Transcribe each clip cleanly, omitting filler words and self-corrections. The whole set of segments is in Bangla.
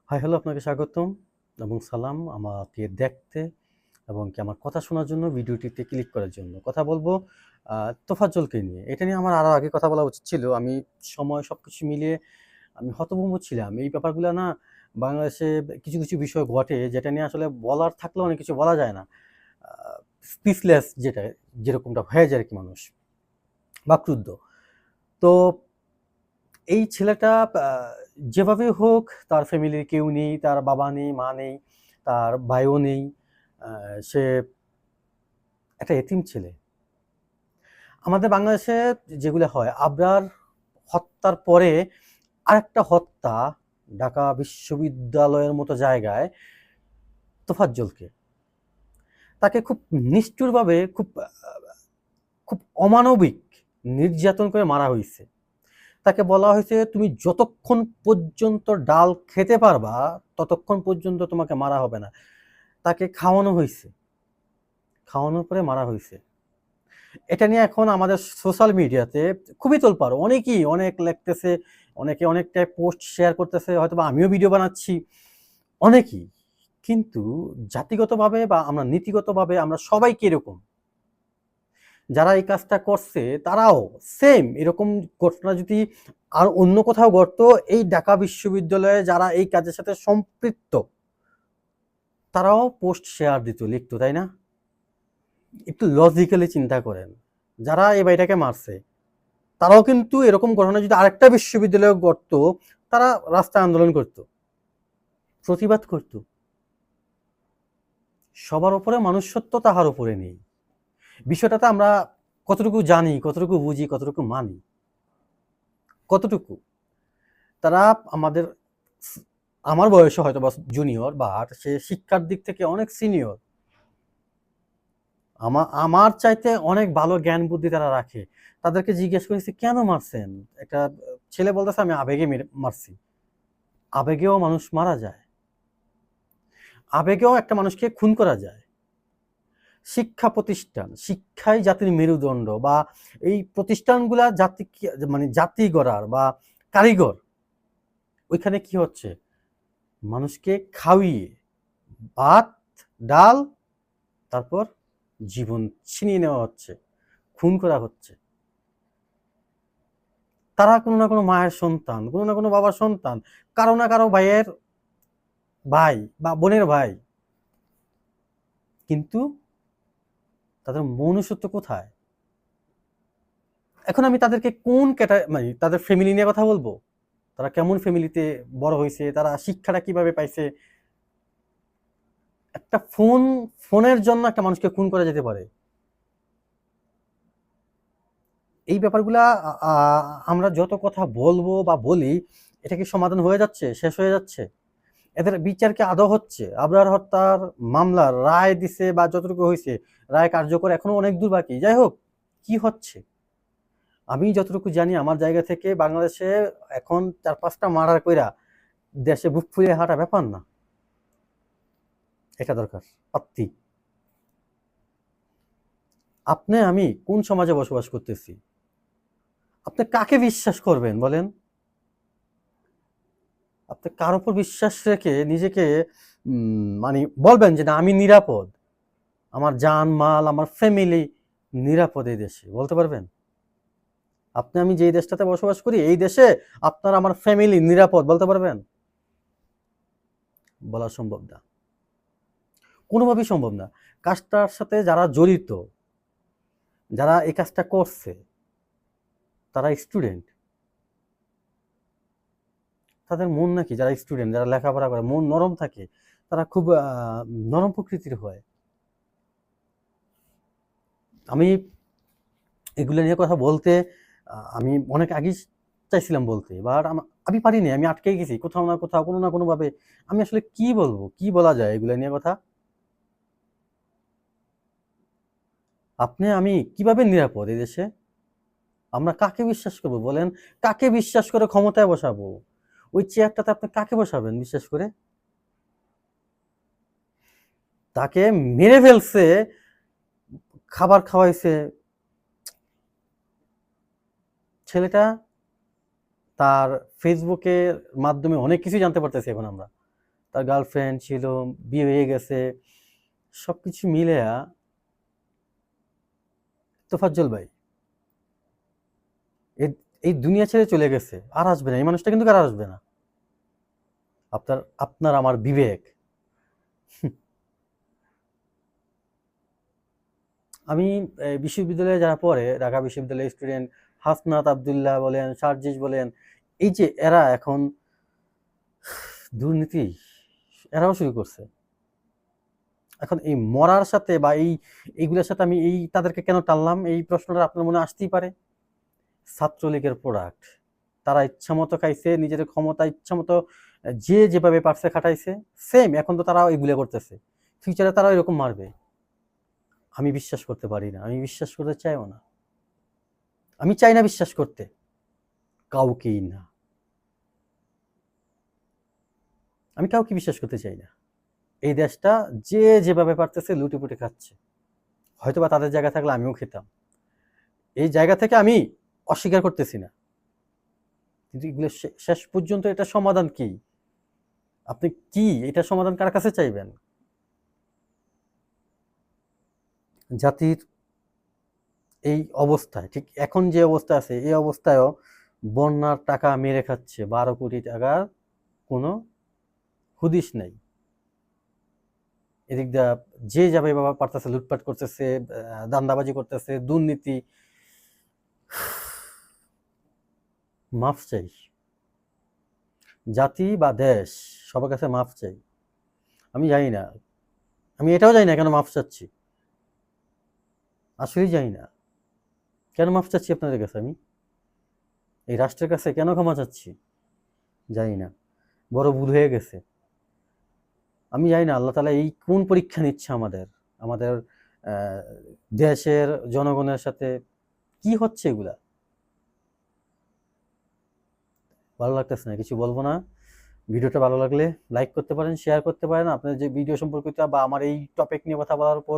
হাই হ্যালো, আপনাকে স্বাগতম এবং সালাম আমাকে দেখতে এবং কি আমার কথা শোনার জন্য ভিডিওটিতে ক্লিক করার জন্য। কথা বলবো তোফাজ্জলকে নিয়ে। এটা নিয়ে আমার আরো আগে কথা বলা উচিত ছিল। আমি সময় সবকিছু মিলিয়ে আমি হতভম্ব ছিলাম। এই ব্যাপারগুলা না বাংলাদেশে কিছু বিষয় ঘটে যেটা নিয়ে আসলে বলার থাকলেও অনেক কিছু বলা যায় না। আ স্পিচলেস যেরকমটা হয়ে যায় আরকি মানুষ, বাকরুদ্ধ। তো এই ছেলেটা আ যেভাবেই হোক তার ফ্যামিলির কেউ নেই, তার বাবা নেই, মা নেই, তার ভাইও নেই। আ সে একটা এতিম ছেলে। আমাদের বাংলাদেশে যেগুলো হয়, আবরার হত্যার পরে আরেকটা হত্যা ঢাকা বিশ্ববিদ্যালয়ের মতো জায়গায় তোফাজ্জলকে। তাকে খুব নিষ্ঠুরভাবে খুব অমানবিক নির্যাতন করে মারা হইছে। তাকে বলা হয়েছে তুমি যতক্ষণ পর্যন্ত ডাল খেতে পারবা ততক্ষণ পর্যন্ত তোমাকে মারা হবে না। তাকে খাওয়ানো হয়েছে, খাওয়ানোর পরে মারা হয়েছে। এটা নিয়ে এখন আমাদের সোশ্যাল মিডিয়াতে খুবই তোলপাড়, অনেকেই অনেক লিখতেছে, অনেকে অনেকটা পোস্ট শেয়ার করতেছে, হয়তো বা আমিও ভিডিও বানাচ্ছি, অনেকেই। কিন্তু জাতিগতভাবে বা আমরা নীতিগতভাবে আমরা সবাই কিরকম, যারা এই কাজটা করছে তারাও সেম এরকম ঘটনা যদি আর অন্য কোথাও ঘটতো, এই ঢাকা বিশ্ববিদ্যালয়ে যারা এই কাজের সাথে সম্পৃক্ত তারাও পোস্ট শেয়ার দিত, লিখতো, তাই না? একটু লজিক্যালি চিন্তা করেন, যারা এই বাড়িটাকে মারছে তারাও কিন্তু এরকম ঘটনা যদি আরেকটা বিশ্ববিদ্যালয়ে ঘটতো তারা রাস্তায় আন্দোলন করত, প্রতিবাদ করত। সবার উপরে মনুষ্যত্ব তাহার উপরে নেই। বিষয়টাতে আমরা কতটুকু জানি, কতটুকু বুঝি, কতটুকু মানি, কতটুকু তারা আমাদের আমার বয়সে হয়তো বা জুনিয়র, বা সে শিক্ষার দিক থেকে অনেক সিনিয়র, আমার চাইতে অনেক ভালো জ্ঞান বুদ্ধি তারা রাখে। তাদেরকে জিজ্ঞেস করেছি কেন মারছেন, একটা ছেলে বলতেছে আমি আবেগে মারছি। আবেগেও মানুষ মারা যায়, আবেগেও একটা মানুষকে খুন করা যায়। শিক্ষা প্রতিষ্ঠান, শিক্ষাই জাতির মেরুদণ্ড, বা এই প্রতিষ্ঠানগুলা জাতি মানে জাতি গড়ার বা কারিগর, ওইখানে কি হচ্ছে, মানুষকে খাওয়িয়ে ভাত, ডাল, তারপর জীবন ছিনিয়ে নেওয়া হচ্ছে, খুন করা হচ্ছে। তারা কোনো না কোনো মায়ের সন্তান, কোনো না কোনো বাবার সন্তান, কারো না কারো ভাইয়ের ভাই বা বোনের ভাই, কিন্তু তাদের মনুষ্যত্ব কোথায়? এখন আমি তাদেরকে কোন মানে তাদের ফ্যামিলি নিয়ে কথা বলবো, তারা কেমন ফ্যামিলিতে বড় হয়েছে, তারা শিক্ষাটা কিভাবে পাইছে। একটা ফোনের জন্য একটা মানুষকে খুন করা যেতে পারে। এই ব্যাপারগুলা আমরা যত কথা বলবো বা বলি, এটা কি সমাধান হয়ে যাচ্ছে, শেষ হয়ে যাচ্ছে? এদের বিচার কি আদৌ হচ্ছে? আবরার হত্যার মামলার রায় দিছে বা যতটুকু হয়েছে, রায় কার্যকর এখনো অনেক দূর বাকি। যাই হোক, কি হচ্ছে, আমি যতটুকু জানি আমার জায়গা থেকে বাংলাদেশে এখন 4-5টা মার্ডার কইরা দেশে বুক ফুলিয়ে হাঁটা ব্যাপার না। এটা দরকার সত্যি। আপনি আমি কোন সমাজে বসবাস করতেছি? আপনি কাকে বিশ্বাস করবেন বলেন? আপনি কার উপর বিশ্বাস রেখে নিজেকে মানে বলবেন যে না আমি নিরাপদ, আমার জান মাল, আমার ফ্যামিলি নিরাপদ এই দেশে, বলতে পারবেন? আপনি আমি যেই দেশটাতে বসবাস করি এই দেশে আপনার আমার ফ্যামিলি নিরাপদ, বলতে পারবেন? বলা সম্ভব না, কোনোভাবেই সম্ভব না। কাজটার সাথে যারা জড়িত, যারা এই কাজটা করছে, তারা স্টুডেন্ট। তাদের মন নাকি, যারা স্টুডেন্ট, যারা লেখাপড়া করে, মন নরম থাকে, তারা খুব নরম প্রকৃতির হয়। আমি এগুলো নিয়ে কথা বলতে আমি অনেক আগেই চাইছিলাম বলতে, বাট আমি পারিনি, আমি আটকে গেছি কোথাও না কোথাও, কোনো না কোনোভাবে। আমি আসলে কি বলবো, কি বলা যায় এগুলো নিয়ে কথা? আপনি আমি কিভাবে নিরাপদ এই দেশে? আমরা কাকে বিশ্বাস করবো বলেন? কাকে বিশ্বাস করে ক্ষমতায় বসাবো? ওই চেয়ারটাতে আপনি কাকে বসাবেন বিশ্বাস করে? তাকে মেরে ফেলছে, খাবার খাওয়াইছে। ছেলেটা তার ফেসবুকের মাধ্যমে অনেক কিছুই জানতে পারতেছি এখন আমরা। তার গার্লফ্রেন্ড ছিল, বিয়ে হয়ে গেছে, সব কিছু মিলেয়া তোফাজ্জল ভাই এই দুনিয়া ছেড়ে চলে গেছে, আর আসবে না। এই মানুষটা কিন্তু আর আসবে না। আপনার আমার বিবেক। আমি বিশ্ববিদ্যালয়ে যারা পড়ে, ঢাকা বিশ্ববিদ্যালয়ের স্টুডেন্ট, হাসনাত আবদুল্লাহ বলেন, সার্জিস বলেন, এই যে এরা এখন দুর্নীতি এরাও শুরু করছে। এখন এই মরার সাথে বা এইগুলোর সাথে আমি তাদেরকে কেন টানলাম, এই প্রশ্নটা আপনার মনে আসতেই পারে। ছাত্রলীগের প্রোডাক্ট, তারা ইচ্ছামতো খাইছে, নিজের ক্ষমতা ইচ্ছামতো যে যেভাবে পারছে খাটাইছে, সেম এখন তো তারাও এগুলো করতেছে, ফিউচারে তারাও এরকম মারবে। আমি বিশ্বাস করতে পারি না, আমি বিশ্বাস করতে চাইও না, আমি চাই না বিশ্বাস করতে কাউকেই না, আমি কাউকে বিশ্বাস করতে চাই না। এই দেশটা যে যেভাবে পারতেছে লুটেপুটে খাচ্ছে, হয়তোবা তাদের জায়গা থাকলে আমিও খেতাম। এই জায়গা থেকে আমি অস্বীকার করতেছি না, কিন্তু এগুলো শেষ পর্যন্ত এটা সমাধান কি? আপনি কি এটা সমাধান কার কাছে চাইবেন? জাতির এই অবস্থায়, ঠিক এখন যে অবস্থা আছে, এই অবস্থায়ও বন্যার টাকা মেরে খাচ্ছে, 12 কোটি টাকার কোনো হুদিস নাই। এদিক দিয়ে যে যাবে বাবা পারতেছে লুটপাট করতেছে, দান্দাবাজি করতেছে, দুর্নীতি। মাফ চাই, জাতি বা দেশ সবার কাছে মাফ চাই। আমি জানি না, আমি এটাও জানি না কেন মাফ চাচ্ছি, আসলেই জানি না কেন মাফ চাচ্ছি আপনাদের কাছে। আমি এই রাষ্ট্রের কাছে কেন ক্ষমা চাচ্ছি জানি না, বড় ভুল হয়ে গেছে। আমি জানি না আল্লাহ তাআলা এই কোন পরীক্ষা নিচ্ছে আমাদের, আমাদের দেশের জনগণের সাথে কি হচ্ছে এগুলা। ভালো লাগতেছে না, কিছু বলবো না। ভিডিওটা ভালো লাগলে লাইক করতে পারেন, শেয়ার করতে পারেন। আপনার যে ভিডিও সম্পর্কিত বা আমার এই টপিক নিয়ে কথা বলার উপর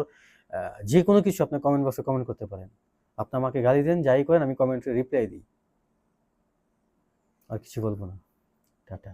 যে কোনো কিছু আপনি কমেন্ট বক্সে কমেন্ট করতে পারেন। আপনি আমাকে গালি দেন, যাই করেন, আমি কমেন্টে রিপ্লাই দিই। আর কিছু বলবো না। টাটা।